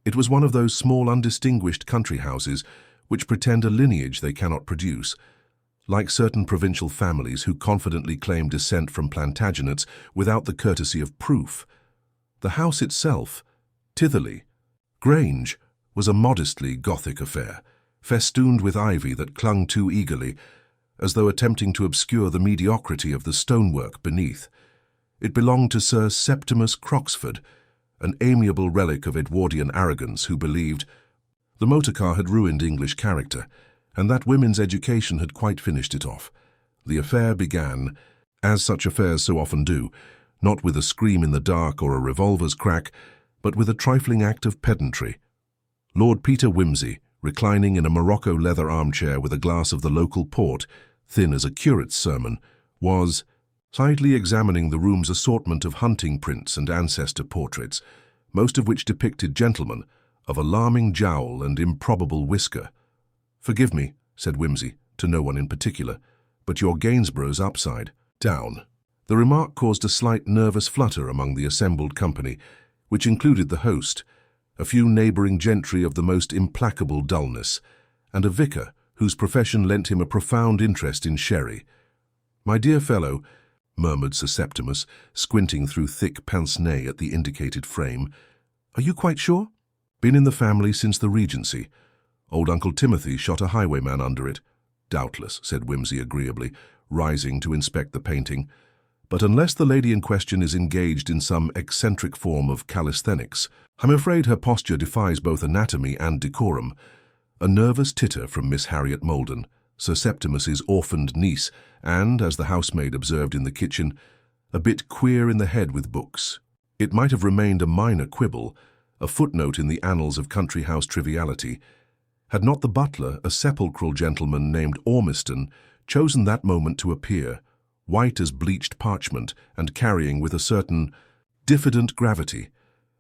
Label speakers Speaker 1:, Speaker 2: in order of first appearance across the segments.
Speaker 1: It was one of those small, undistinguished country houses which pretend a lineage they cannot produce, like certain provincial families who confidently claim descent from Plantagenets without the courtesy of proof. The house itself, Titherley Grange, was a modestly Gothic affair, festooned with ivy that clung too eagerly, as though attempting to obscure the mediocrity of the stonework beneath. It belonged to Sir Septimus Croxford, an amiable relic of Edwardian arrogance who believed the motor car had ruined English character, and that women's education had quite finished it off. The affair began, as such affairs so often do, not with a scream in the dark or a revolver's crack, but with a trifling act of pedantry. Lord Peter Wimsey, reclining in a Morocco leather armchair with a glass of the local port, thin as a curate's sermon, was silently examining the room's assortment of hunting prints and ancestor portraits, most of which depicted gentlemen of alarming jowl and improbable whisker. "Forgive me," said Wimsey, to no one in particular, "but your Gainsborough's upside down." The remark caused a slight nervous flutter among the assembled company, which included the host, a few neighbouring gentry of the most implacable dullness, and a vicar whose profession lent him a profound interest in sherry. "My dear fellow," murmured Sir Septimus, squinting through thick pince-nez at the indicated frame, "are you quite sure?" "Been in the family since the Regency. Old Uncle Timothy shot a highwayman under it." "Doubtless," said Wimsey agreeably, rising to inspect the painting. "But unless the lady in question is engaged in some eccentric form of calisthenics, I'm afraid her posture defies both anatomy and decorum." A nervous titter from Miss Harriet Maldon, Sir Septimus's orphaned niece, and, as the housemaid observed in the kitchen, a bit queer in the head with books. It might have remained a minor quibble, a footnote in the annals of country house triviality, had not the butler, a sepulchral gentleman named Ormiston, chosen that moment to appear, white as bleached parchment and carrying with a certain diffident gravity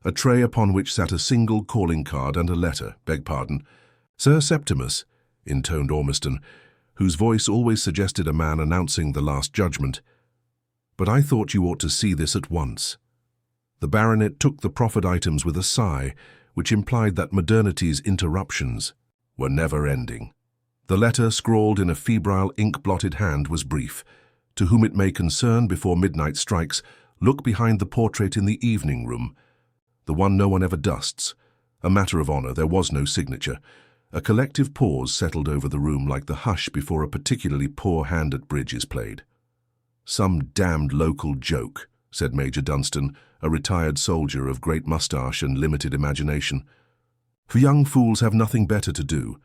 Speaker 1: a tray upon which sat a single calling card and a letter. "Beg pardon." "Sir Septimus," intoned Ormiston, whose voice always suggested a man announcing the Last Judgment, "but I thought you ought to see this at once." The baronet took the proffered items with a sigh, which implied that modernity's interruptions were never-ending. The letter, scrawled in a febrile, ink-blotted hand, was brief. "To whom it may concern, before midnight strikes, look behind the portrait in the evening room. The one no one ever dusts. A matter of honour, there was no signature." A collective pause settled over the room like the hush before a particularly poor hand at bridge is played. "Some damned local joke," said Major Dunstan, a retired soldier of great moustache and limited imagination. "For young fools have nothing better to do."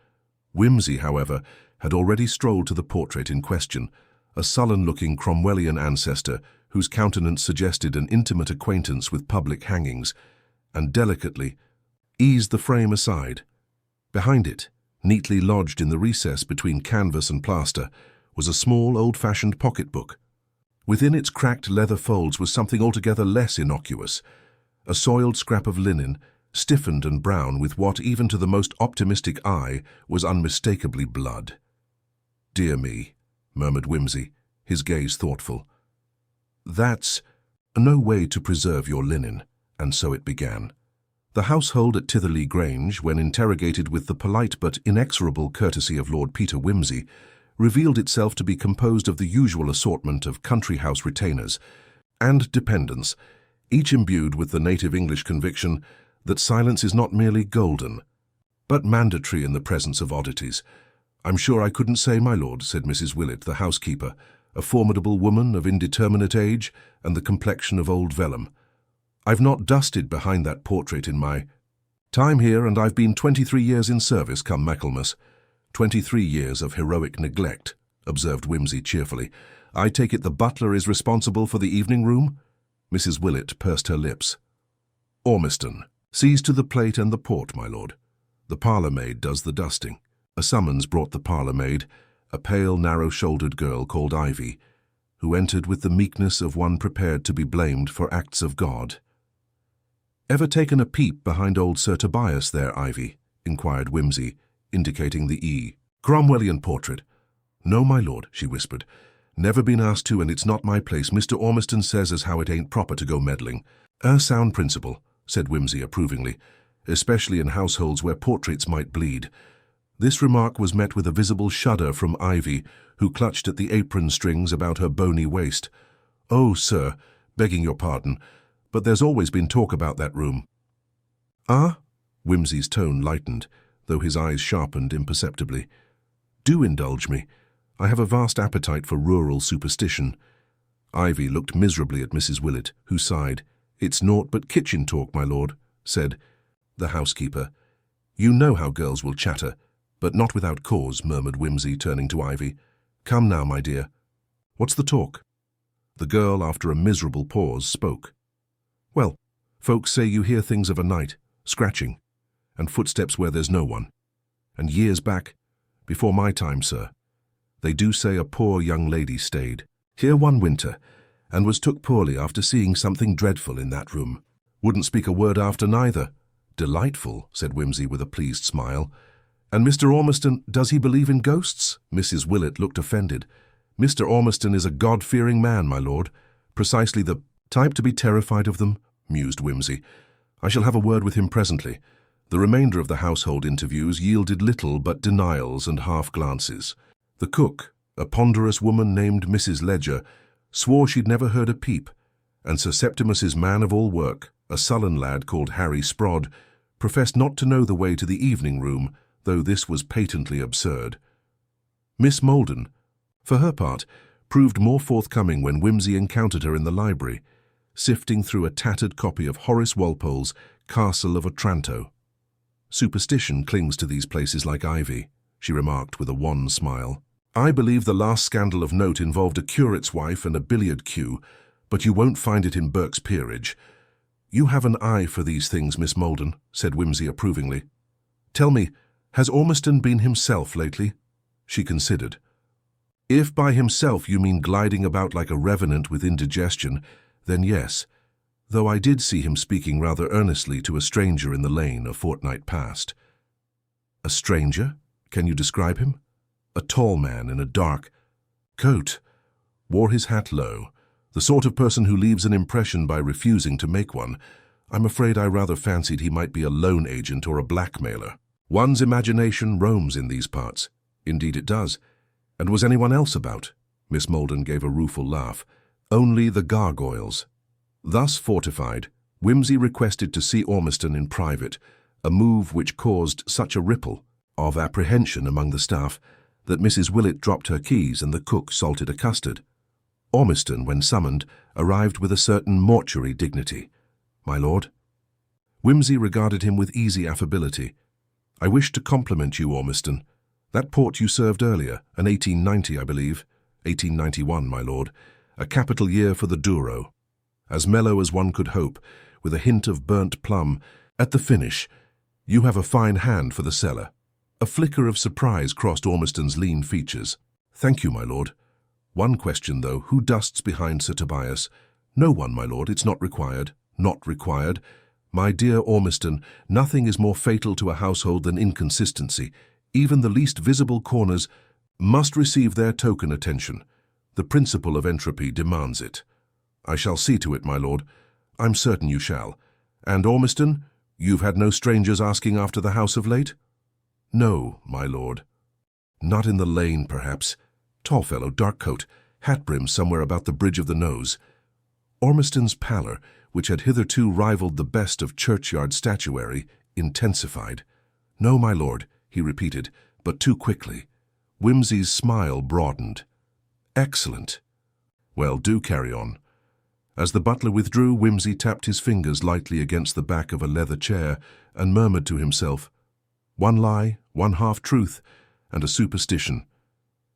Speaker 1: Wimsey, however, had already strolled to the portrait in question, a sullen-looking Cromwellian ancestor whose countenance suggested an intimate acquaintance with public hangings, and delicately eased the frame aside. Behind it, neatly lodged in the recess between canvas and plaster, was a small, old-fashioned pocketbook. Within its cracked leather folds was something altogether less innocuous, a soiled scrap of linen, stiffened and brown with what, even to the most optimistic eye, was unmistakably blood. "Dear me," murmured Wimsey, his gaze thoughtful. "That's no way to preserve your linen." And so it began. The household at Titherley Grange, when interrogated with the polite but inexorable courtesy of Lord Peter Wimsey, revealed itself to be composed of the usual assortment of country house retainers and dependents, each imbued with the native English conviction that silence is not merely golden, but mandatory in the presence of oddities. "I'm sure I couldn't say, my lord," said Mrs. Willett, the housekeeper, a formidable woman of indeterminate age and the complexion of old vellum. "I've not dusted behind that portrait in my time here, and I've been 23 years in service come Michaelmas." 23 years of heroic neglect," observed Wimsey cheerfully. "I take it the butler is responsible for the evening room?" Mrs. Willett pursed her lips. "Ormiston, sees to the plate and the port, my lord. The parlour-maid does the dusting." A summons brought the parlour-maid, a pale, narrow-shouldered girl called Ivy, who entered with the meekness of one prepared to be blamed for acts of God. "Ever taken a peep behind old Sir Tobias there, Ivy?" inquired Wimsey, indicating the Cromwellian portrait. "No, my lord," she whispered. "Never been asked to, and it's not my place. Mr. Ormiston says as how it ain't proper to go meddling." "A sound principle," said Wimsey approvingly. especially in households where portraits might bleed. This remark was met with a visible shudder from Ivy, who clutched at the apron strings about her bony waist. "Oh, sir, begging your pardon, but there's always been talk about that room." "Ah?" Wimsey's tone lightened, though his eyes sharpened imperceptibly. "Do indulge me. I have a vast appetite for rural superstition." Ivy looked miserably at Mrs. Willett, who sighed. "It's naught but kitchen talk, my lord," said the housekeeper. "You know how girls will chatter, but not without cause," murmured Wimsey, turning to Ivy. "Come now, my dear. What's the talk?" The girl, after a miserable pause, spoke. "Well, folks say you hear things of a night, scratching, and footsteps where there's no one. And years back, before my time, sir, they do say a poor young lady stayed here one winter, and was took poorly after seeing something dreadful in that room. Wouldn't speak a word after neither." "Delightful," said Wimsey with a pleased smile. "And Mr. Ormiston, does he believe in ghosts?" Mrs. Willett looked offended. "Mr. Ormiston is a God-fearing man, my lord. Precisely the type to be terrified of them," mused Wimsey. "I shall have a word with him presently." The remainder of the household interviews yielded little but denials and half-glances. The cook, a ponderous woman named Mrs. Ledger, swore she'd never heard a peep, and Sir Septimus's man-of-all-work, a sullen lad called Harry Sprod, professed not to know the way to the evening room, though this was patently absurd. Miss Molden, for her part, proved more forthcoming when Wimsey encountered her in the library, sifting through a tattered copy of Horace Walpole's Castle of Otranto. "Superstition clings to these places like ivy," she remarked with a wan smile. "I believe the last scandal of note involved a curate's wife and a billiard cue, but you won't find it in Burke's Peerage." "You have an eye for these things, Miss Molden," said Wimsey approvingly. "Tell me, has Ormiston been himself lately?" She considered. "If by himself you mean gliding about like a revenant with indigestion, then yes, though I did see him speaking rather earnestly to a stranger in the lane a fortnight past." "A stranger? Can you describe him?" "A tall man in a dark coat, wore his hat low, the sort of person who leaves an impression by refusing to make one. I'm afraid I rather fancied he might be a loan agent or a blackmailer. One's imagination roams in these parts." "Indeed it does. And was anyone else about?" Miss Molden gave a rueful laugh. "Only the gargoyles." Thus fortified, Wimsey requested to see Ormiston in private, a move which caused such a ripple of apprehension among the staff that Mrs. Willett dropped her keys and the cook salted a custard. Ormiston, when summoned, arrived with a certain mortuary dignity. "My lord?" Wimsey regarded him with easy affability. "I wish to compliment you, Ormiston. That port you served earlier, an 1890, I believe. 1891, my lord. A capital year for the Douro. As mellow as one could hope, with a hint of burnt plum. At the finish, you have a fine hand for the cellar." A flicker of surprise crossed Ormiston's lean features. "Thank you, my lord. One question, though. Who dusts behind Sir Tobias?" "No one, my lord. It's not required." "Not required? My dear Ormiston, nothing is more fatal to a household than inconsistency. Even the least visible corners must receive their token attention. The principle of entropy demands it." "I shall see to it, my lord." "I'm certain you shall. And, Ormiston, you've had no strangers asking after the house of late?" "No, my lord." "Not in the lane, perhaps? Tall fellow, dark coat, hat brim somewhere about the bridge of the nose." Ormiston's pallor, which had hitherto rivaled the best of churchyard statuary, intensified. "No, my lord," he repeated, but too quickly. Wimsey's smile broadened. "Excellent. Well, do carry on." As the butler withdrew, Wimsey tapped his fingers lightly against the back of a leather chair and murmured to himself, "One lie, one half-truth, and a superstition.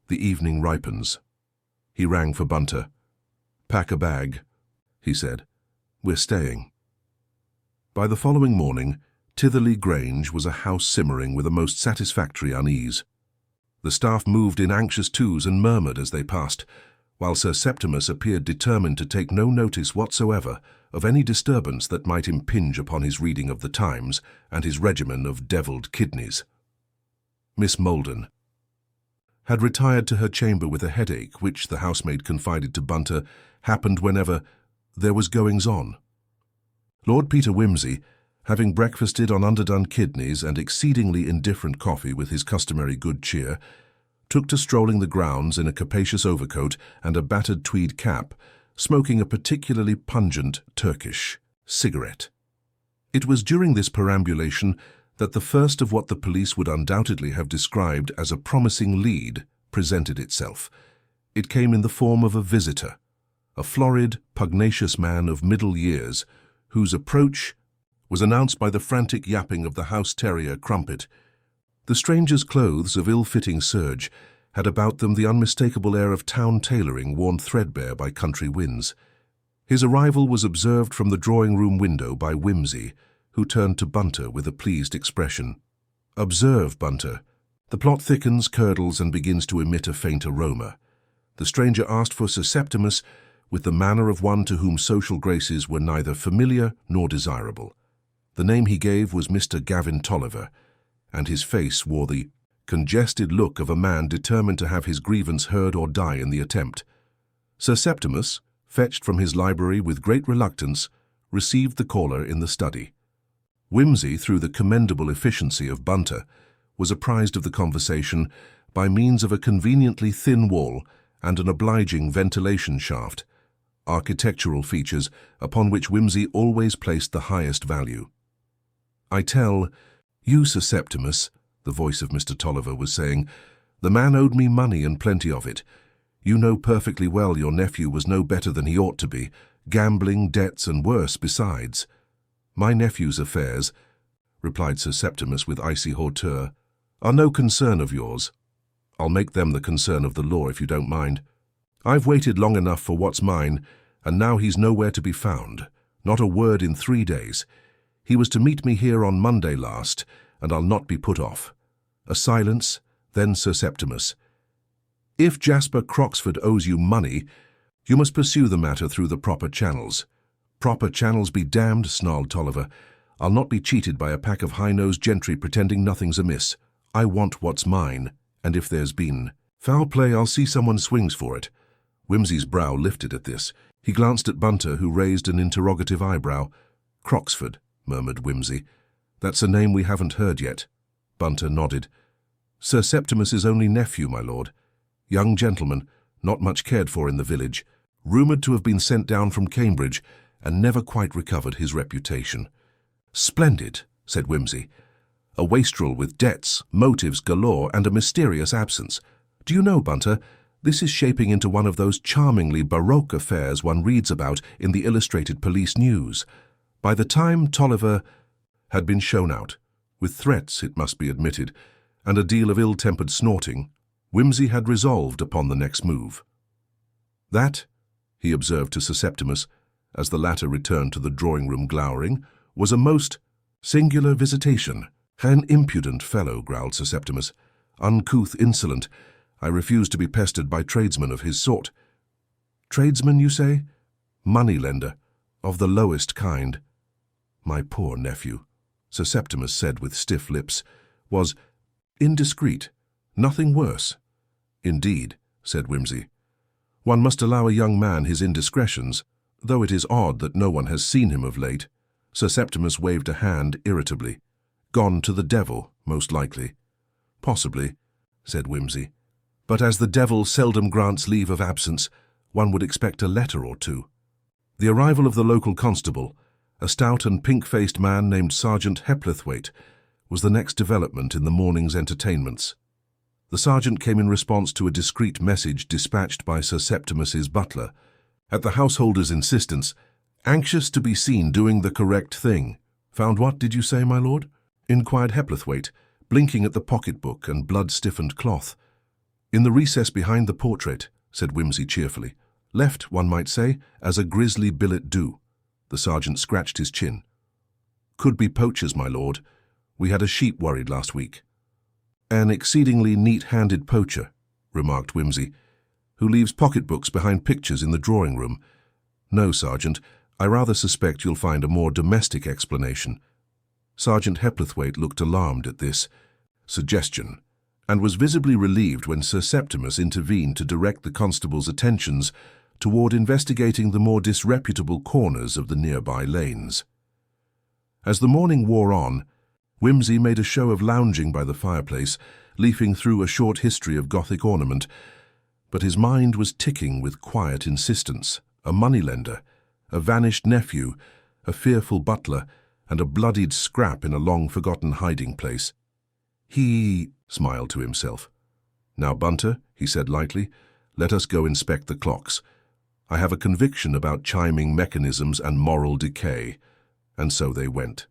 Speaker 1: The evening ripens." He rang for Bunter. "Pack a bag," he said. "We're staying." By the following morning, Titherley Grange was a house simmering with a most satisfactory unease. The staff moved in anxious twos and murmured as they passed, while Sir Septimus appeared determined to take no notice whatsoever of any disturbance that might impinge upon his reading of the Times and his regimen of devilled kidneys. Miss Molden had retired to her chamber with a headache which, the housemaid confided to Bunter, happened whenever there was goings-on. Lord Peter Wimsey having breakfasted on underdone kidneys and exceedingly indifferent coffee with his customary good cheer, took to strolling the grounds in a capacious overcoat and a battered tweed cap, smoking a particularly pungent Turkish cigarette. It was during this perambulation that the first of what the police would undoubtedly have described as a promising lead presented itself. It came in the form of a visitor, a florid, pugnacious man of middle years, whose approach was announced by the frantic yapping of the house terrier Crumpet. The stranger's clothes of ill-fitting serge had about them the unmistakable air of town tailoring worn threadbare by country winds. His arrival was observed from the drawing-room window by Whimsy, who turned to Bunter with a pleased expression. "Observe, Bunter. The plot thickens, curdles, and begins to emit a faint aroma." The stranger asked for Sir Septimus with the manner of one to whom social graces were neither familiar nor desirable. The name he gave was Mr. Gavin Tolliver, and his face wore the congested look of a man determined to have his grievance heard or die in the attempt. Sir Septimus, fetched from his library with great reluctance, received the caller in the study. Whimsy, through the commendable efficiency of Bunter, was apprised of the conversation by means of a conveniently thin wall and an obliging ventilation shaft, architectural features upon which Whimsy always placed the highest value. "I tell you, Sir Septimus," the voice of Mr. Tolliver was saying, "the man owed me money and plenty of it. You know perfectly well your nephew was no better than he ought to be, gambling, debts, and worse besides." "My nephew's affairs," replied Sir Septimus with icy hauteur, "are no concern of yours. I'll make them the concern of the law if you don't mind. I've waited long enough for what's mine, and now he's nowhere to be found. Not a word in 3 days. He was to meet me here on Monday last, and I'll not be put off." A silence, then Sir Septimus. "If Jasper Croxford owes you money, you must pursue the matter through the proper channels." "Proper channels be damned," snarled Tolliver. "I'll not be cheated by a pack of high-nosed gentry pretending nothing's amiss. I want what's mine, and if there's been foul play, I'll see someone swings for it." Whimsy's brow lifted at this. He glanced at Bunter, who raised an interrogative eyebrow. "Croxford," murmured Whimsy. "That's a name we haven't heard yet." Bunter nodded. "Sir Septimus's only nephew, my lord. Young gentleman, not much cared for in the village, rumoured to have been sent down from Cambridge, and never quite recovered his reputation." "Splendid," said Whimsy. "A wastrel with debts, motives galore, and a mysterious absence. Do you know, Bunter, this is shaping into one of those charmingly baroque affairs one reads about in the illustrated police news." By the time Tolliver had been shown out, with threats, it must be admitted, and a deal of ill-tempered snorting, Whimsy had resolved upon the next move. "That," he observed to Sir Septimus, as the latter returned to the drawing-room glowering, "was a most singular visitation." "An impudent fellow," growled Sir Septimus. "Uncouth, insolent. I refuse to be pestered by tradesmen of his sort." "Tradesman, you say?" "Money-lender, of the lowest kind." "My poor nephew," Sir Septimus said with stiff lips, "was indiscreet, nothing worse." "Indeed," said Whimsy. "One must allow a young man his indiscretions, though it is odd that no one has seen him of late." Sir Septimus waved a hand irritably. "Gone to the devil, most likely." "Possibly," said Whimsy. "But as the devil seldom grants leave of absence, one would expect a letter or two." The arrival of the local constable, a stout and pink-faced man named Sergeant Heplethwaite, was the next development in the morning's entertainments. The sergeant came in response to a discreet message dispatched by Sir Septimus's butler. At the householder's insistence, anxious to be seen doing the correct thing. "Found what, did you say, my lord?" inquired Heplethwaite, blinking at the pocketbook and blood-stiffened cloth. "In the recess behind the portrait," said Whimsy cheerfully. "Left, one might say, as a grisly billet doux." The sergeant scratched his chin. "Could be poachers, my lord. We had a sheep worried last week." "An exceedingly neat-handed poacher," remarked Whimsy, "who leaves pocketbooks behind pictures in the drawing-room. No, Sergeant, I rather suspect you'll find a more domestic explanation." Sergeant Heplethwaite looked alarmed at this suggestion, and was visibly relieved when Sir Septimus intervened to direct the constable's attentions toward investigating the more disreputable corners of the nearby lanes. As the morning wore on, Whimsy made a show of lounging by the fireplace, leafing through a short history of Gothic ornament, but his mind was ticking with quiet insistence. A moneylender, a vanished nephew, a fearful butler, and a bloodied scrap in a long-forgotten hiding place. He smiled to himself. "Now, Bunter," he said lightly, "let us go inspect the clocks. I have a conviction about chiming mechanisms and moral decay." And so they went.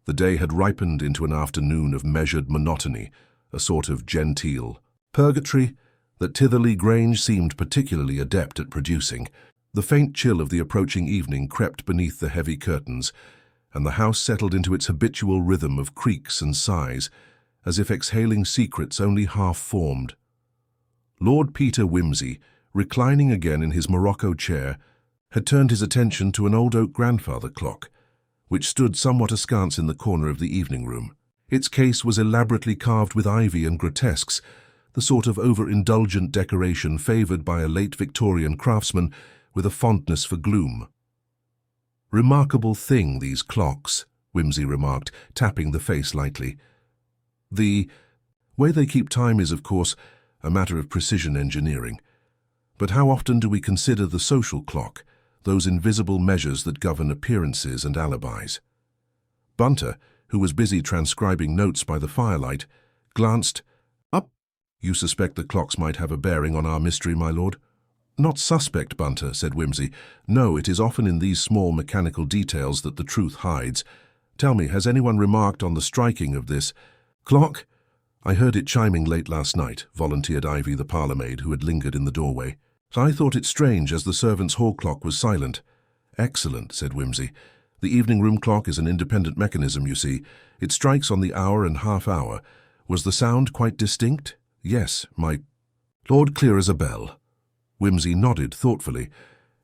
Speaker 1: The day had ripened into an afternoon of measured monotony, a sort of genteel purgatory that Titherley Grange seemed particularly adept at producing. The faint chill of the approaching evening crept beneath the heavy curtains, and the house settled into its habitual rhythm of creaks and sighs, as if exhaling secrets only half-formed. Lord Peter Whimsy, reclining again in his Morocco chair, had turned his attention to an old oak grandfather clock, which stood somewhat askance in the corner of the evening room. Its case was elaborately carved with ivy and grotesques, the sort of over-indulgent decoration favoured by a late Victorian craftsman with a fondness for gloom. "Remarkable thing, these clocks," Whimsy remarked, tapping the face lightly. "The way they keep time is, of course, a matter of precision engineering. But how often do we consider the social clock, those invisible measures that govern appearances and alibis?" Bunter, who was busy transcribing notes by the firelight, glanced up. "You suspect the clocks might have a bearing on our mystery, my lord?" "Not suspect, Bunter," said Whimsy. "No, it is often in these small mechanical details that the truth hides. Tell me, has anyone remarked on the striking of this clock?" "I heard it chiming late last night," volunteered Ivy, the parlour-maid, who had lingered in the doorway. "I thought it strange, as the servants' hall clock was silent." "Excellent," said Whimsy. "The evening room clock is an independent mechanism, you see. It strikes on the hour and half-hour. Was the sound quite distinct?" "Yes, my lord, clear as a bell." Whimsy nodded thoughtfully,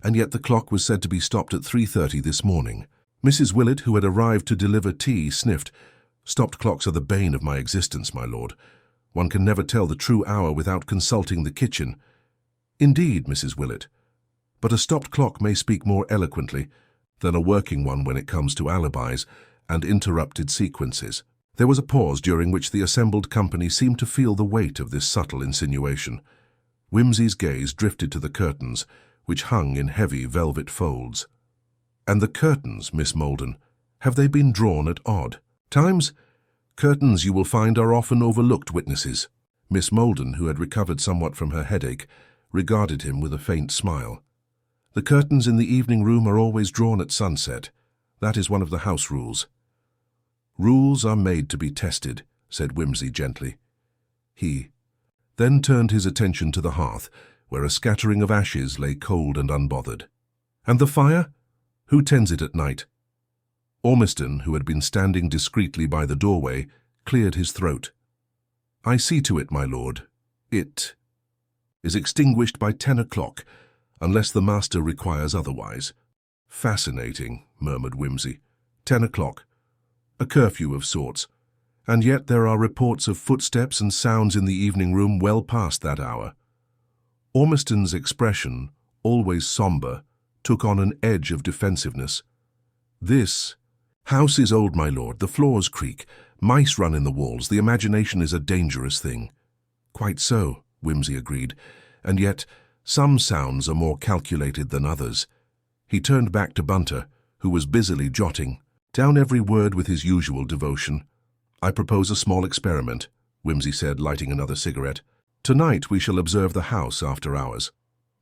Speaker 1: and yet the clock was said to be stopped at 3:30 this morning. Mrs. Willett, who had arrived to deliver tea, sniffed. "Stopped clocks are the bane of my existence, my lord. One can never tell the true hour without consulting the kitchen." "Indeed, Mrs. Willett. But a stopped clock may speak more eloquently than a working one when it comes to alibis and interrupted sequences." There was a pause during which the assembled company seemed to feel the weight of this subtle insinuation. Whimsy's gaze drifted to the curtains, which hung in heavy velvet folds. "And the curtains, Miss Molden, have they been drawn at odd times? Curtains, you will find, are often overlooked witnesses." Miss Molden, who had recovered somewhat from her headache, regarded him with a faint smile. "The curtains in the evening room are always drawn at sunset. That is one of the house rules." "Rules are made to be tested," said Whimsy gently. He then turned his attention to the hearth, where a scattering of ashes lay cold and unbothered. "And the fire? Who tends it at night?" Ormiston, who had been standing discreetly by the doorway, cleared his throat. "I see to it, my lord. It is extinguished by 10 o'clock, unless the master requires otherwise." "Fascinating," murmured Whimsy. 10 o'clock. A curfew of sorts. And yet there are reports of footsteps and sounds in the evening room well past that hour. Ormiston's expression, always sombre, took on an edge of defensiveness. "This house is old, my lord. The floors creak. Mice run in the walls. The imagination is a dangerous thing." "Quite so," Whimsy agreed. "And yet some sounds are more calculated than others." He turned back to Bunter, who was busily jotting down every word with his usual devotion. "I propose a small experiment," Whimsy said, lighting another cigarette. "Tonight we shall observe the house after hours.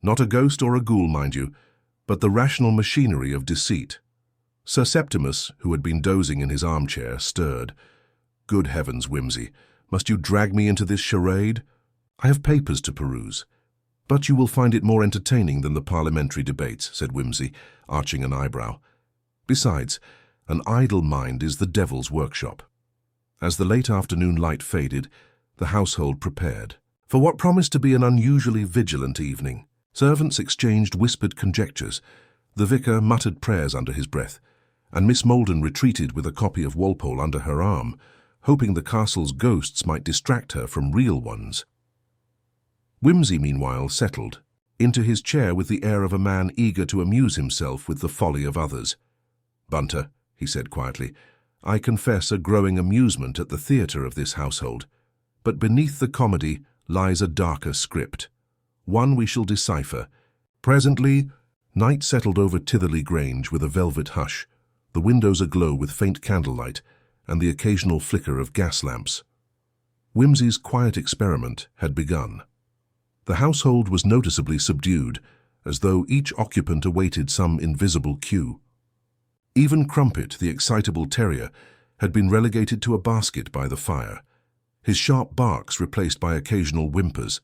Speaker 1: Not a ghost or a ghoul, mind you, but the rational machinery of deceit." Sir Septimus, who had been dozing in his armchair, stirred. "Good heavens, Whimsy, must you drag me into this charade? I have papers to peruse." "But you will find it more entertaining than the parliamentary debates," said Whimsy, arching an eyebrow. "Besides, an idle mind is the devil's workshop." As the late afternoon light faded, the household prepared for what promised to be an unusually vigilant evening. Servants exchanged whispered conjectures, the vicar muttered prayers under his breath, and Miss Molden retreated with a copy of Walpole under her arm, hoping the castle's ghosts might distract her from real ones. Whimsy, meanwhile, settled into his chair with the air of a man eager to amuse himself with the folly of others. "Bunter," he said quietly. "I confess a growing amusement at the theatre of this household. But beneath the comedy lies a darker script, one we shall decipher. Presently, night settled over Titherley Grange with a velvet hush, the windows aglow with faint candlelight and the occasional flicker of gas lamps. Wimsey's quiet experiment had begun. The household was noticeably subdued, as though each occupant awaited some invisible cue. Even Crumpet, the excitable terrier, had been relegated to a basket by the fire, his sharp barks replaced by occasional whimpers.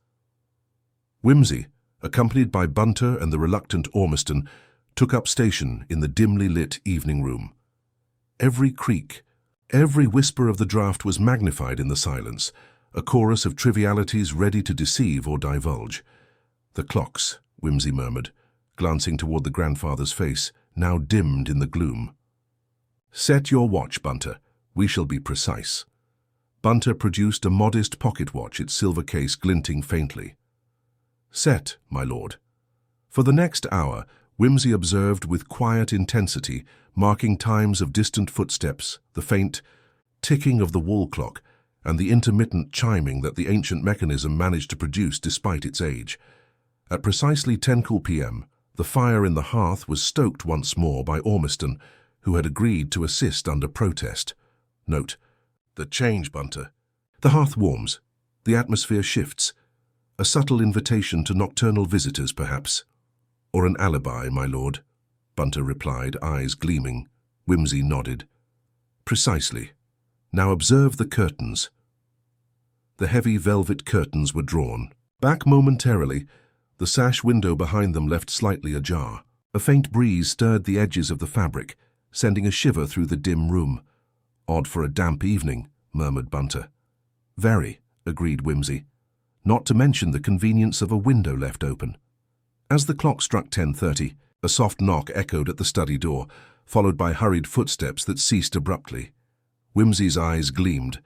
Speaker 1: Wimsey, accompanied by Bunter and the reluctant Ormiston, took up station in the dimly lit evening room. Every creak, every whisper of the draught was magnified in the silence, a chorus of trivialities ready to deceive or divulge. "The clocks," Wimsey murmured, glancing toward the grandfather's face, now dimmed in the gloom. "Set your watch, Bunter. We shall be precise." Bunter produced a modest pocket watch, its silver case glinting faintly. "Set, my lord." For the next hour, Wimsey observed with quiet intensity, marking times of distant footsteps, the faint ticking of the wall clock, and the intermittent chiming that the ancient mechanism managed to produce despite its age. At precisely 10 p.m., the fire in the hearth was stoked once more by Ormiston, who had agreed to assist under protest. Note: "The change, Bunter." The hearth warms. The atmosphere shifts. A subtle invitation to nocturnal visitors, perhaps. "Or an alibi, my lord," Bunter replied, eyes gleaming. Wimsey nodded. "Precisely. Now observe the curtains." The heavy velvet curtains were drawn. Back momentarily, the sash window behind them left slightly ajar. A faint breeze stirred the edges of the fabric, sending a shiver through the dim room. "Odd for a damp evening," murmured Bunter. "Very," agreed Wimsey. "Not to mention the convenience of a window left open." As the clock struck 10:30, a soft knock echoed at the study door, followed by hurried footsteps that ceased abruptly. Wimsey's eyes gleamed.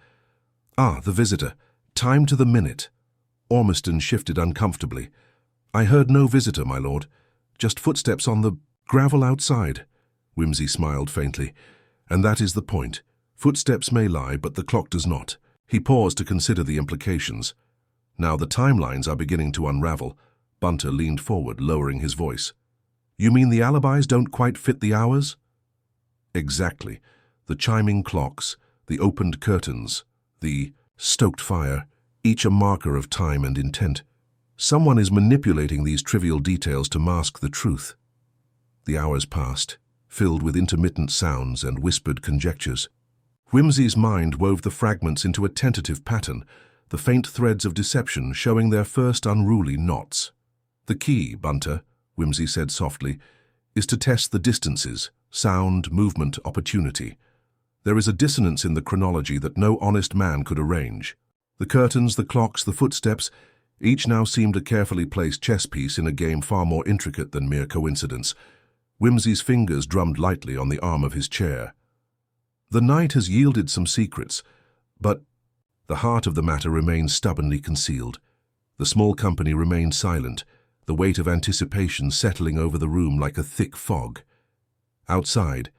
Speaker 1: "Ah, the visitor. Time to the minute." Ormiston shifted uncomfortably. "I heard no visitor, my lord. Just footsteps on the gravel outside." Wimsey smiled faintly. "And that is the point. Footsteps may lie, but the clock does not." He paused to consider the implications. Now the timelines are beginning to unravel. Bunter leaned forward, lowering his voice. "You mean the alibis don't quite fit the hours?" "Exactly. The chiming clocks, the opened curtains, the stoked fire, each a marker of time and intent. Someone is manipulating these trivial details to mask the truth." The hours passed, filled with intermittent sounds and whispered conjectures. Wimsey's mind wove the fragments into a tentative pattern, the faint threads of deception showing their first unruly knots. "The key, Bunter," Wimsey said softly, "is to test the distances, sound, movement, opportunity. There is a dissonance in the chronology that no honest man could arrange. The curtains, the clocks, the footsteps, each now seemed a carefully placed chess piece in a game far more intricate than mere coincidence." Wimsey's fingers drummed lightly on the arm of his chair. "The night has yielded some secrets, but the heart of the matter remains stubbornly concealed. The small company remained silent, the weight of anticipation settling over the room like a thick fog. Outside,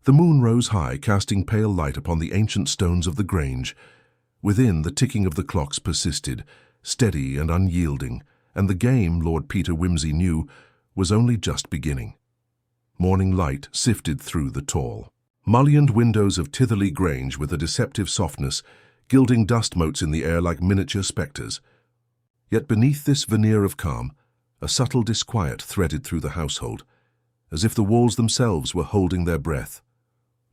Speaker 1: the moon rose high, casting pale light upon the ancient stones of the Grange. Within, the ticking of the clocks persisted, steady and unyielding, and the game, Lord Peter Wimsey knew, was only just beginning. Morning light sifted through the tall, mullioned windows of Titherley Grange with a deceptive softness, gilding dust motes in the air like miniature spectres. Yet beneath this veneer of calm, a subtle disquiet threaded through the household, as if the walls themselves were holding their breath.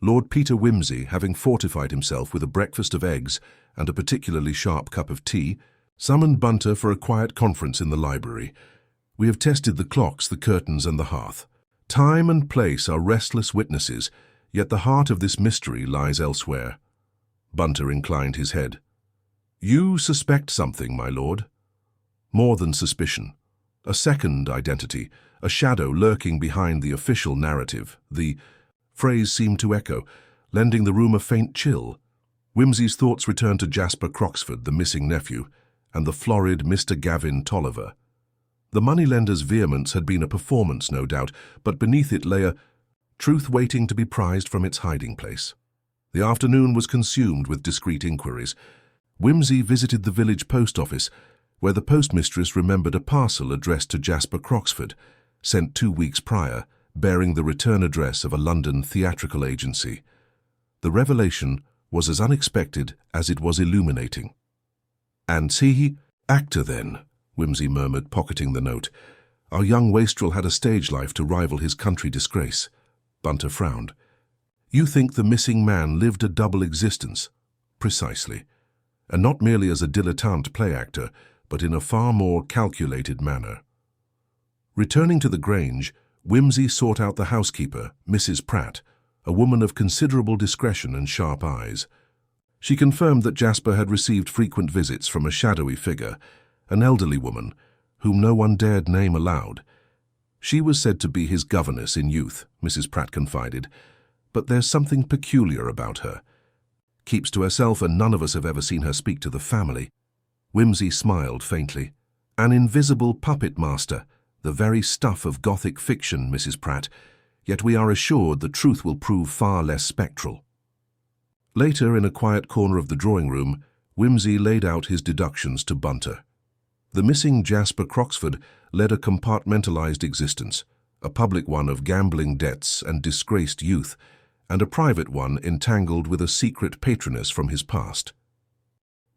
Speaker 1: Lord Peter Wimsey, having fortified himself with a breakfast of eggs and a particularly sharp cup of tea, summoned Bunter for a quiet conference in the library. "We have tested the clocks, the curtains, and the hearth. Time and place are restless witnesses, yet the heart of this mystery lies elsewhere." Bunter inclined his head. "You suspect something, my lord?" "More than suspicion. A second identity, a shadow lurking behind the official narrative." The phrase seemed to echo, lending the room a faint chill. Wimsey's thoughts returned to Jasper Croxford, the missing nephew, and the florid Mr. Gavin Tolliver. The moneylender's vehemence had been a performance, no doubt, but beneath it lay a truth waiting to be prized from its hiding place. The afternoon was consumed with discreet inquiries. Wimsey visited the village post office, where the postmistress remembered a parcel addressed to Jasper Croxford, sent 2 weeks prior, bearing the return address of a London theatrical agency. The revelation was as unexpected as it was illuminating. "And he, actor then," Wimsey murmured, pocketing the note. "Our young wastrel had a stage life to rival his country disgrace." Bunter frowned. "You think the missing man lived a double existence?" "Precisely. And not merely as a dilettante play actor, but in a far more calculated manner." Returning to the Grange, Wimsey sought out the housekeeper, Mrs. Pratt, a woman of considerable discretion and sharp eyes. She confirmed that Jasper had received frequent visits from a shadowy figure, an elderly woman, whom no one dared name aloud. She was said to be his governess in youth, Mrs. Pratt confided, but there's something peculiar about her. Keeps to herself, and none of us have ever seen her speak to the family. Wimsey smiled faintly. "An invisible puppet master, the very stuff of Gothic fiction, Mrs. Pratt, yet we are assured the truth will prove far less spectral." Later, in a quiet corner of the drawing-room, Wimsey laid out his deductions to Bunter. The missing Jasper Croxford led a compartmentalized existence, a public one of gambling debts and disgraced youth, and a private one entangled with a secret patroness from his past.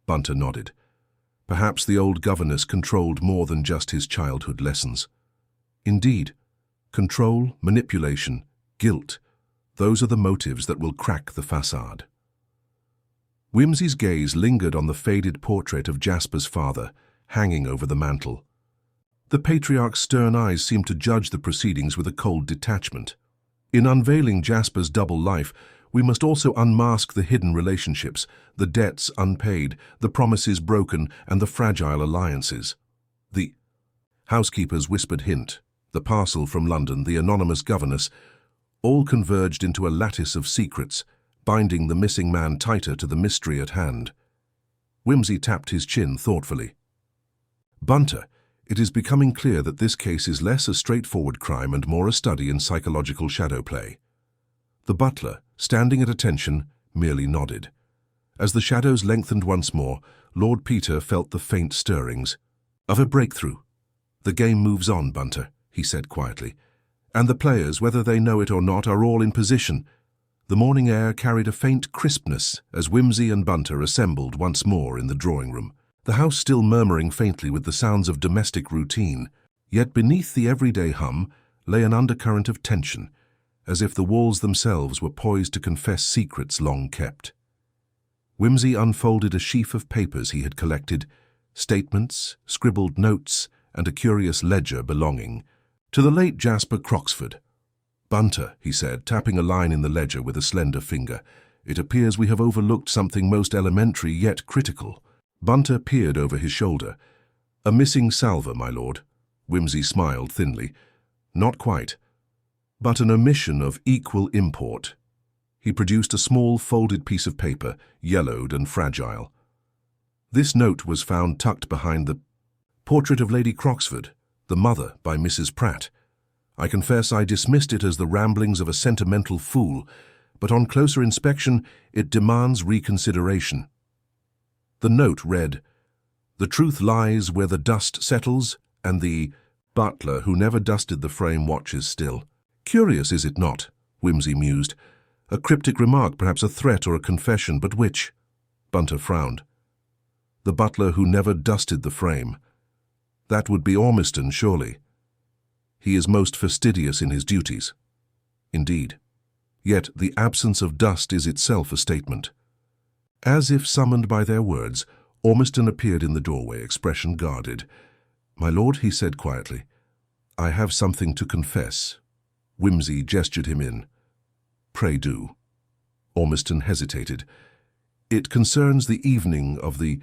Speaker 1: Bunter nodded. Perhaps the old governess controlled more than just his childhood lessons. Indeed, control, manipulation, guilt, those are the motives that will crack the facade. Wimsey's gaze lingered on the faded portrait of Jasper's father, hanging over the mantel. The patriarch's stern eyes seemed to judge the proceedings with a cold detachment. In unveiling Jasper's double life, we must also unmask the hidden relationships, the debts unpaid, the promises broken, and the fragile alliances. The housekeeper's whispered hint, the parcel from London, the anonymous governess, all converged into a lattice of secrets, binding the missing man tighter to the mystery at hand. Wimsey tapped his chin thoughtfully. "Bunter, it is becoming clear that this case is less a straightforward crime and more a study in psychological shadow play." The butler, standing at attention, merely nodded. As the shadows lengthened once more, Lord Peter felt the faint stirrings of a breakthrough. "The game moves on, Bunter," he said quietly, "and the players, whether they know it or not, are all in position." The morning air carried a faint crispness as Wimsey and Bunter assembled once more in the drawing-room, the house still murmuring faintly with the sounds of domestic routine, yet beneath the everyday hum lay an undercurrent of tension, as if the walls themselves were poised to confess secrets long kept. Wimsey unfolded a sheaf of papers he had collected, statements, scribbled notes, and a curious ledger belonging to the late Jasper Croxford. "Bunter," he said, tapping a line in the ledger with a slender finger, "it appears we have overlooked something most elementary yet critical." Bunter peered over his shoulder. "A missing salver, my lord." Wimsey smiled thinly. "Not quite, but an omission of equal import." He produced a small folded piece of paper, yellowed and fragile. This note was found tucked behind the portrait of Lady Croxford, the mother, by Mrs. Pratt. I confess I dismissed it as the ramblings of a sentimental fool, but on closer inspection it demands reconsideration. The note read, "The truth lies where the dust settles, and the butler who never dusted the frame watches still." "Curious, is it not?" Wimsey mused. "A cryptic remark, perhaps a threat or a confession, but which?" Bunter frowned. "The butler who never dusted the frame. That would be Ormiston, surely. He is most fastidious in his duties." "Indeed. Yet the absence of dust is itself a statement." As if summoned by their words, Ormiston appeared in the doorway, expression guarded. "My lord," he said quietly, "I have something to confess." Wimsey gestured him in. "Pray do." Ormiston hesitated. "It concerns the evening of the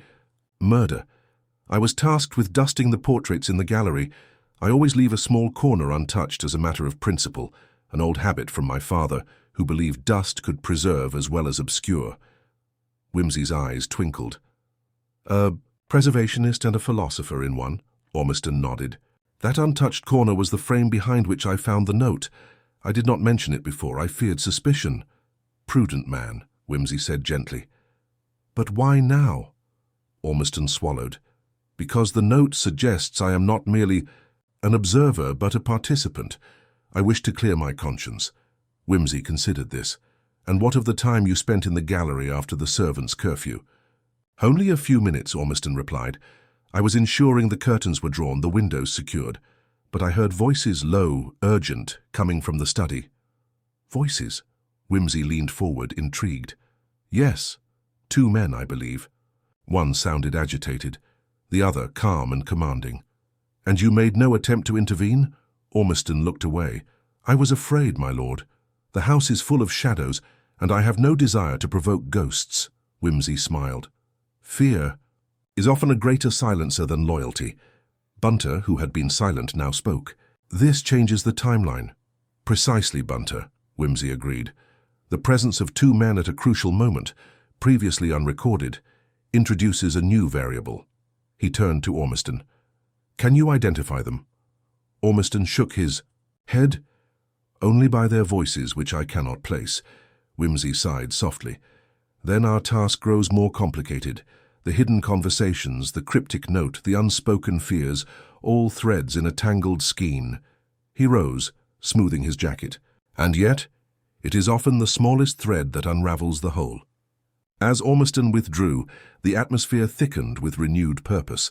Speaker 1: murder. I was tasked with dusting the portraits in the gallery. I always leave a small corner untouched as a matter of principle, an old habit from my father, who believed dust could preserve as well as obscure." Wimsey's eyes twinkled. "A preservationist and a philosopher in one," Ormiston nodded. "That untouched corner was the frame behind which I found the note. I did not mention it before. I feared suspicion." "Prudent man," Wimsey said gently. "But why now?" Ormiston swallowed. "Because the note suggests I am not merely an observer but a participant. I wish to clear my conscience." Wimsey considered this. "And what of the time you spent in the gallery after the servants' curfew?" "Only a few minutes," Ormiston replied. "I was ensuring the curtains were drawn, the windows secured. But I heard voices, low, urgent, coming from the study." "Voices?" Wimsey leaned forward, intrigued. "Yes. 2 men, I believe. One sounded agitated, the other calm and commanding." "And you made no attempt to intervene?" Ormiston looked away. "I was afraid, my lord. The house is full of shadows, and I have no desire to provoke ghosts." Wimsey smiled. "Fear is often a greater silencer than loyalty." Bunter, who had been silent, now spoke. "This changes the timeline." "Precisely, Bunter," Wimsey agreed. "The presence of 2 men at a crucial moment, previously unrecorded, introduces a new variable." He turned to Ormiston. "Can you identify them?" Ormiston shook his head. "Only by their voices, which I cannot place." Wimsey sighed softly. "Then our task grows more complicated. The hidden conversations, the cryptic note, the unspoken fears, all threads in a tangled skein." He rose, smoothing his jacket. "And yet, it is often the smallest thread that unravels the whole." As Ormiston withdrew, the atmosphere thickened with renewed purpose.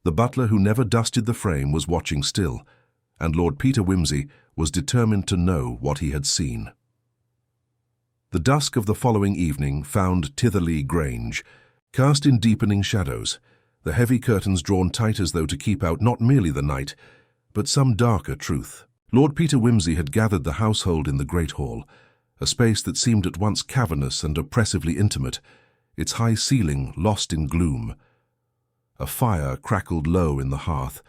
Speaker 1: The butler who never dusted the frame was watching still, and Lord Peter Wimsey was determined to know what he had seen. The dusk of the following evening found Titherley Grange cast in deepening shadows, the heavy curtains drawn tight as though to keep out not merely the night, but some darker truth. Lord Peter Wimsey had gathered the household in the great hall, a space that seemed at once cavernous and oppressively intimate, its high ceiling lost in gloom. A fire crackled low in the hearth,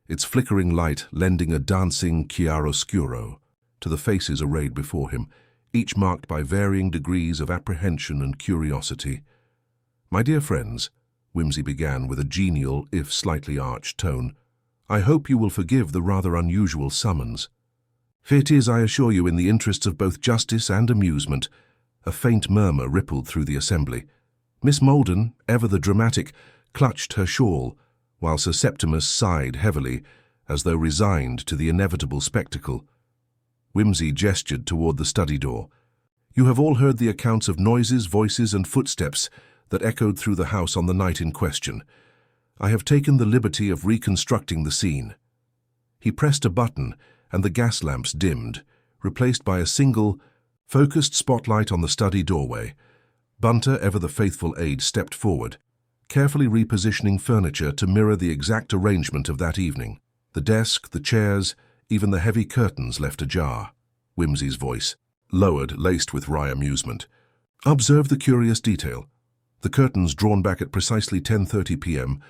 Speaker 1: its flickering light lending a dancing chiaroscuro to the faces arrayed before him, each marked by varying degrees of apprehension and curiosity. "My dear friends," Wimsey began with a genial, if slightly arch tone, "I hope you will forgive the rather unusual summons. It is, I assure you, in the interests of both justice and amusement." A faint murmur rippled through the assembly. Miss Molden, ever the dramatic, clutched her shawl, while Sir Septimus sighed heavily, as though resigned to the inevitable spectacle. Wimsey gestured toward the study door. "You have all heard the accounts of noises, voices, and footsteps that echoed through the house on the night in question. I have taken the liberty of reconstructing the scene." He pressed a button, and the gas lamps dimmed, replaced by a single, focused spotlight on the study doorway. Bunter, ever the faithful aide, stepped forward, carefully repositioning furniture to mirror the exact arrangement of that evening. The desk, the chairs, even the heavy curtains left ajar. Wimsey's voice, lowered, laced with wry amusement. "Observe the curious detail. The curtains drawn back at precisely 10:30 p.m.,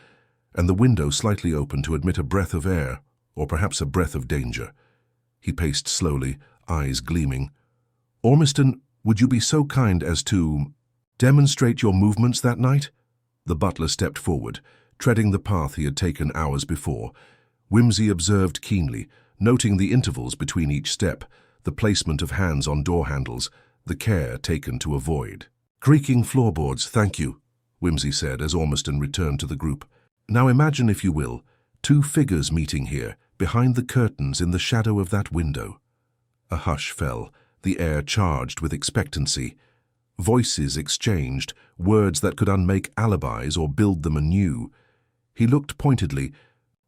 Speaker 1: and the window slightly open to admit a breath of air, or perhaps a breath of danger." He paced slowly, eyes gleaming. "Ormiston, would you be so kind as to demonstrate your movements that night?" The butler stepped forward, treading the path he had taken hours before. Wimsey observed keenly, noting the intervals between each step, the placement of hands on door handles, the care taken to avoid. "Creaking floorboards, thank you," Wimsey said as Ormiston returned to the group. "Now imagine, if you will, 2 figures meeting here, behind the curtains in the shadow of that window." A hush fell, the air charged with expectancy. Voices exchanged, words that could unmake alibis or build them anew. He looked pointedly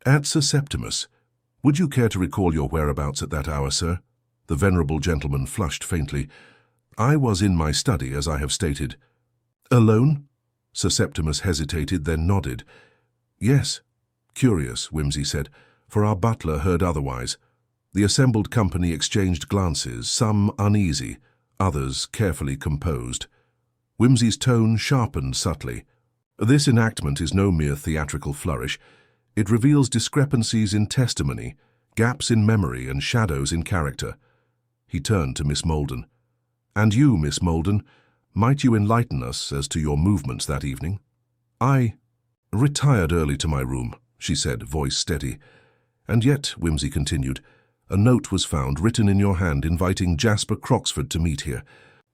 Speaker 1: at Sir Septimus. "Would you care to recall your whereabouts at that hour, sir?" The venerable gentleman flushed faintly. "I was in my study, as I have stated." "Alone?" Sir Septimus hesitated, then nodded. "Yes." "Curious," Wimsey said, "for our butler heard otherwise." The assembled company exchanged glances, some uneasy, others carefully composed. Wimsey's tone sharpened subtly. "This enactment is no mere theatrical flourish. It reveals discrepancies in testimony, gaps in memory, and shadows in character." He turned to Miss Molden. "And you, Miss Molden, might you enlighten us as to your movements that evening?" "I retired early to my room," she said, voice steady. "And yet," Wimsey continued, A note was found written in your hand inviting Jasper Croxford to meet here.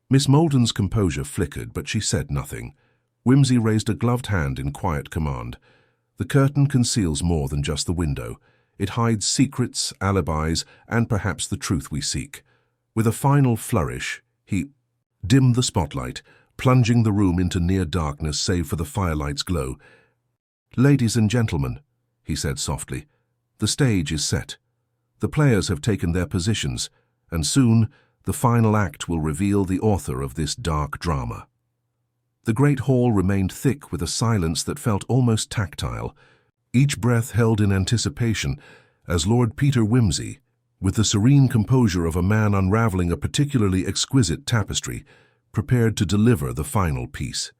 Speaker 1: Miss Molden's composure flickered, but she said nothing. Whimsy raised a gloved hand in quiet command. The curtain conceals more than just the window. It hides secrets, alibis, and perhaps the truth we seek. With a final flourish, he dimmed the spotlight, plunging the room into near darkness save for the firelight's glow. "Ladies and gentlemen," he said softly, "the stage is set. The players have taken their positions, and soon the final act will reveal the author of this dark drama." The great hall remained thick with a silence that felt almost tactile, each breath held in anticipation as Lord Peter Wimsey, with the serene composure of a man unraveling a particularly exquisite tapestry, prepared to deliver the final piece.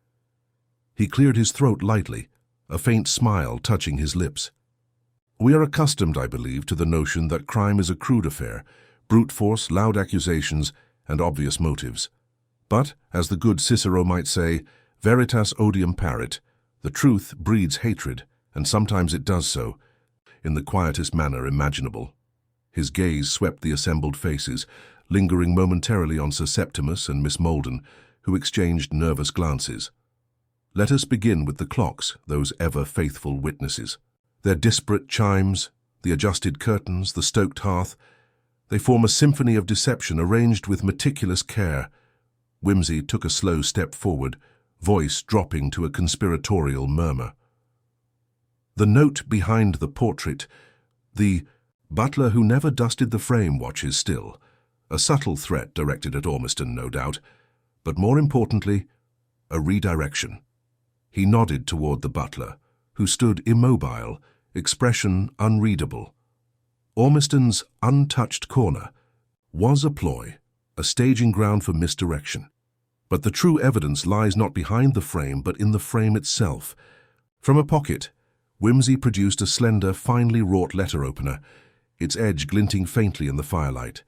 Speaker 1: He cleared his throat lightly, a faint smile touching his lips. "We are accustomed, I believe, to the notion that crime is a crude affair, brute force, loud accusations, and obvious motives. But, as the good Cicero might say, veritas odium parit, the truth breeds hatred, and sometimes it does so, in the quietest manner imaginable." His gaze swept the assembled faces, lingering momentarily on Sir Septimus and Miss Molden, who exchanged nervous glances. "Let us begin with the clocks, those ever-faithful witnesses. Their disparate chimes, the adjusted curtains, the stoked hearth, they form a symphony of deception arranged with meticulous care." Whimsy took a slow step forward, voice dropping to a conspiratorial murmur. "The note behind the portrait, the butler who never dusted the frame watches still. A subtle threat directed at Ormiston, no doubt, but more importantly, a redirection." He nodded toward the butler, who stood immobile, expression unreadable. Ormiston's untouched corner was a ploy, a staging ground for misdirection. But the true evidence lies not behind the frame, but in the frame itself. From a pocket, Whimsy produced a slender, finely wrought letter opener, its edge glinting faintly in the firelight.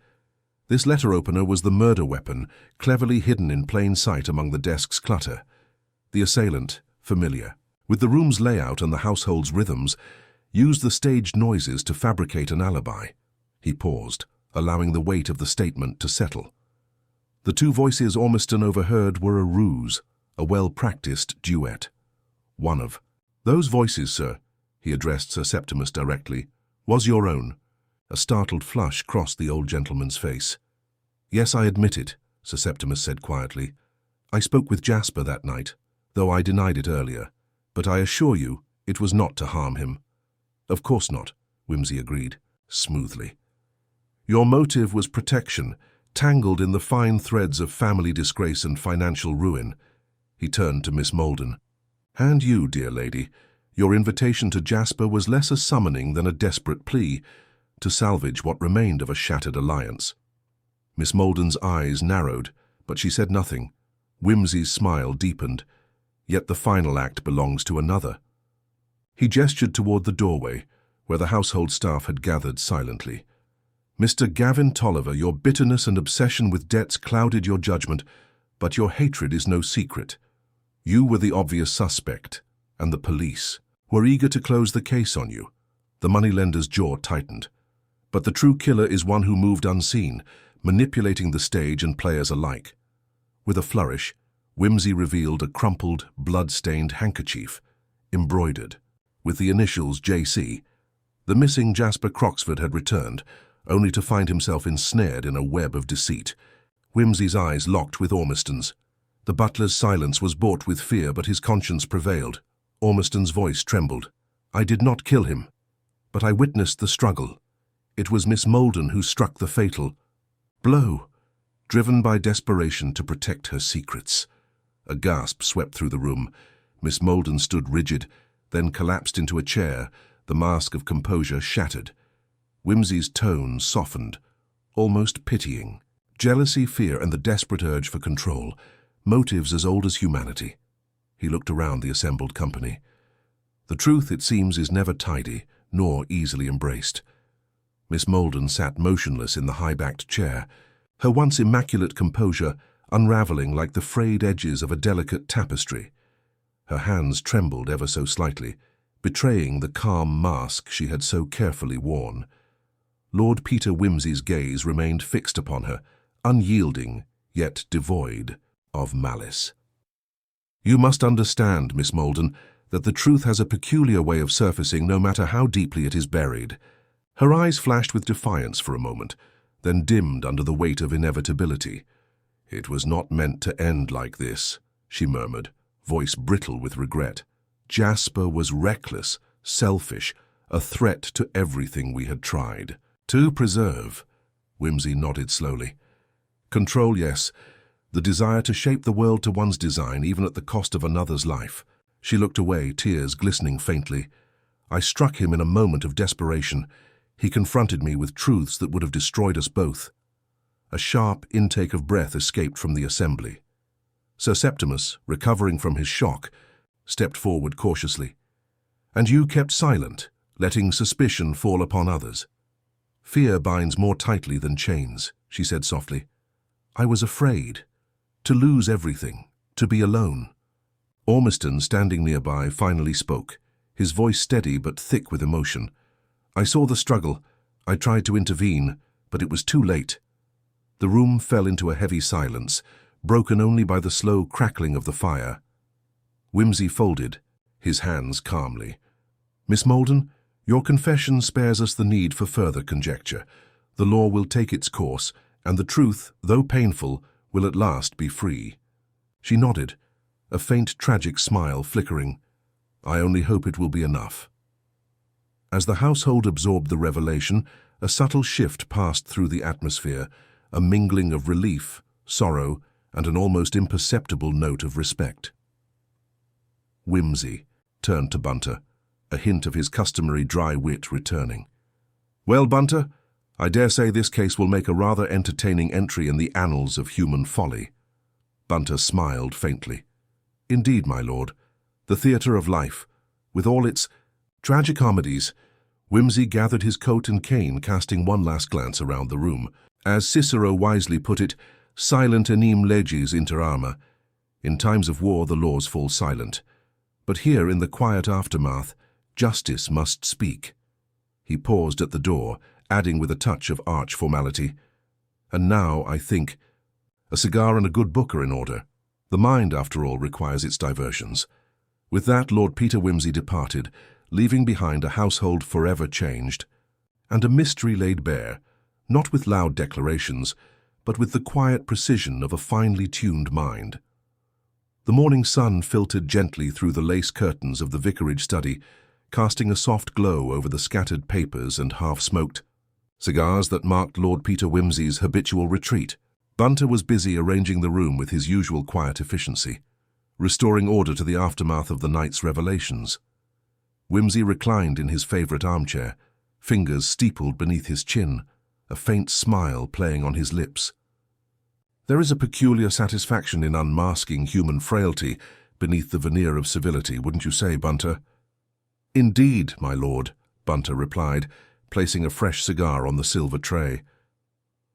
Speaker 1: This letter opener was the murder weapon, cleverly hidden in plain sight among the desk's clutter. The assailant, familiar with the room's layout and the household's rhythms, used the staged noises to fabricate an alibi. He paused, allowing the weight of the statement to settle. The two voices Ormiston overheard were a ruse, a well-practiced duet. One of those voices, sir, he addressed Sir Septimus directly, was your own. A startled flush crossed the old gentleman's face. "Yes, I admit it," Sir Septimus said quietly. "I spoke with Jasper that night, though I denied it earlier, but I assure you it was not to harm him." "Of course not," Whimsy agreed, smoothly. "Your motive was protection, tangled in the fine threads of family disgrace and financial ruin." He turned to Miss Molden. "And you, dear lady, your invitation to Jasper was less a summoning than a desperate plea to salvage what remained of a shattered alliance." Miss Molden's eyes narrowed, but she said nothing. Whimsy's smile deepened. "Yet the final act belongs to another." He gestured toward the doorway, where the household staff had gathered silently. "Mr. Gavin Tolliver, your bitterness and obsession with debts clouded your judgment, but your hatred is no secret. You were the obvious suspect, and the police were eager to close the case on you." The moneylender's jaw tightened. "But the true killer is one who moved unseen, manipulating the stage and players alike." With a flourish, Whimsy revealed a crumpled, blood-stained handkerchief, embroidered, with the initials J.C. The missing Jasper Croxford had returned, only to find himself ensnared in a web of deceit. Whimsy's eyes locked with Ormiston's. The butler's silence was bought with fear, but his conscience prevailed. Ormiston's voice trembled. "I did not kill him, but I witnessed the struggle. It was Miss Molden who struck the fatal blow, driven by desperation to protect her secrets." A gasp swept through the room. Miss Molden stood rigid, then collapsed into a chair, the mask of composure shattered. Whimsy's tone softened, almost pitying. Jealousy, fear, and the desperate urge for control, motives as old as humanity. He looked around the assembled company. "The truth, it seems, is never tidy, nor easily embraced." Miss Molden sat motionless in the high-backed chair, her once immaculate composure unraveling like the frayed edges of a delicate tapestry. Her hands trembled ever so slightly, betraying the calm mask she had so carefully worn. Lord Peter Wimsey's gaze remained fixed upon her, unyielding, yet devoid of malice. "You must understand, Miss Maldon, that the truth has a peculiar way of surfacing no matter how deeply it is buried." Her eyes flashed with defiance for a moment, then dimmed under the weight of inevitability. "It was not meant to end like this," she murmured, voice brittle with regret. "Jasper was reckless, selfish, a threat to everything we had tried to preserve." Wimsey nodded slowly. "Control, yes. The desire to shape the world to one's design, even at the cost of another's life." She looked away, tears glistening faintly. "I struck him in a moment of desperation. He confronted me with truths that would have destroyed us both." A sharp intake of breath escaped from the assembly. Sir Septimus, recovering from his shock, stepped forward cautiously. "And you kept silent, letting suspicion fall upon others." "Fear binds more tightly than chains," she said softly. "I was afraid. To lose everything, to be alone." Ormiston, standing nearby, finally spoke, his voice steady but thick with emotion. "I saw the struggle. I tried to intervene, but it was too late." The room fell into a heavy silence, broken only by the slow crackling of the fire. Wimsey folded, his hands calmly. "Miss Maldon, your confession spares us the need for further conjecture. The law will take its course, and the truth, though painful, will at last be free." She nodded, a faint tragic smile flickering. "I only hope it will be enough." As the household absorbed the revelation, a subtle shift passed through the atmosphere, a mingling of relief, sorrow, and an almost imperceptible note of respect. Wimsey turned to Bunter, a hint of his customary dry wit returning. "Well, Bunter, I dare say this case will make a rather entertaining entry in the annals of human folly." Bunter smiled faintly. "Indeed, my lord. The theatre of life, with all its tragicomedies." Wimsey gathered his coat and cane, casting one last glance around the room. As Cicero wisely put it, silent enim leges inter arma. In times of war the laws fall silent. But here, in the quiet aftermath, justice must speak. He paused at the door, adding with a touch of arch formality, "And now, I think, a cigar and a good book are in order. The mind, after all, requires its diversions." With that, Lord Peter Wimsey departed, leaving behind a household forever changed, and a mystery laid bare, not with loud declarations, but with the quiet precision of a finely tuned mind. The morning sun filtered gently through the lace curtains of the vicarage study, casting a soft glow over the scattered papers and half-smoked cigars that marked Lord Peter Wimsey's habitual retreat. Bunter was busy arranging the room with his usual quiet efficiency, restoring order to the aftermath of the night's revelations. Wimsey reclined in his favourite armchair, fingers steepled beneath his chin, a faint smile playing on his lips. There is a peculiar satisfaction in unmasking human frailty beneath the veneer of civility, wouldn't you say, Bunter? "Indeed, my lord," Bunter replied, placing a fresh cigar on the silver tray.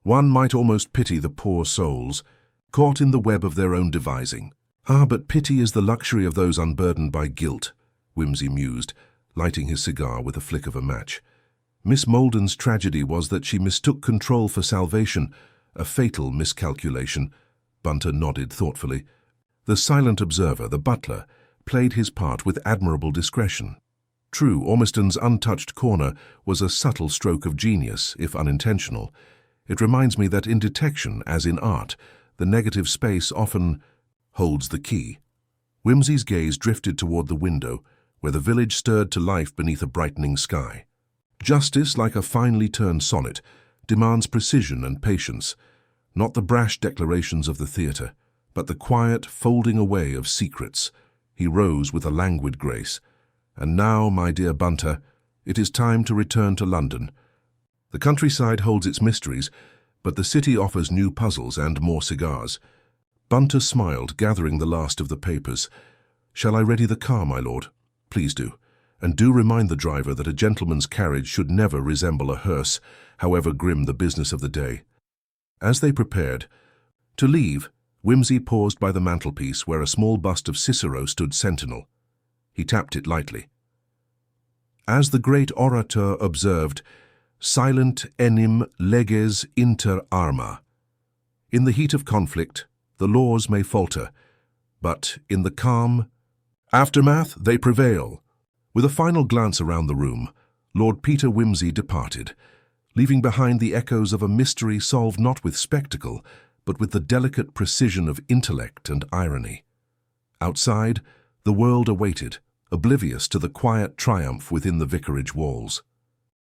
Speaker 1: "One might almost pity the poor souls, caught in the web of their own devising." "Ah, but pity is the luxury of those unburdened by guilt," Wimsey mused, lighting his cigar with a flick of a match. "Miss Maldon's tragedy was that she mistook control for salvation, a fatal miscalculation." Bunter nodded thoughtfully. The silent observer, the butler, played his part with admirable discretion. True, Ormiston's untouched corner was a subtle stroke of genius, if unintentional. It reminds me that in detection, as in art, the negative space often holds the key. Wimsey's gaze drifted toward the window, where the village stirred to life beneath a brightening sky. Justice, like a finely turned sonnet, demands precision and patience, not the brash declarations of the theatre, but the quiet folding away of secrets. He rose with a languid grace. "And now, my dear Bunter, it is time to return to London. The countryside holds its mysteries, but the city offers new puzzles and more cigars." Bunter smiled, gathering the last of the papers. "Shall I ready the car, my lord?" "Please do. And do remind the driver that a gentleman's carriage should never resemble a hearse, however grim the business of the day." As they prepared to leave, Wimsey paused by the mantelpiece where a small bust of Cicero stood sentinel. He tapped it lightly. "As the great orator observed, silent enim leges inter arma. In the heat of conflict, the laws may falter, but in the calm aftermath they prevail. With a final glance around the room, Lord Peter Wimsey departed, leaving behind the echoes of a mystery solved not with spectacle, but with the delicate precision of intellect and irony. Outside, the world awaited, oblivious to the quiet triumph within the vicarage walls.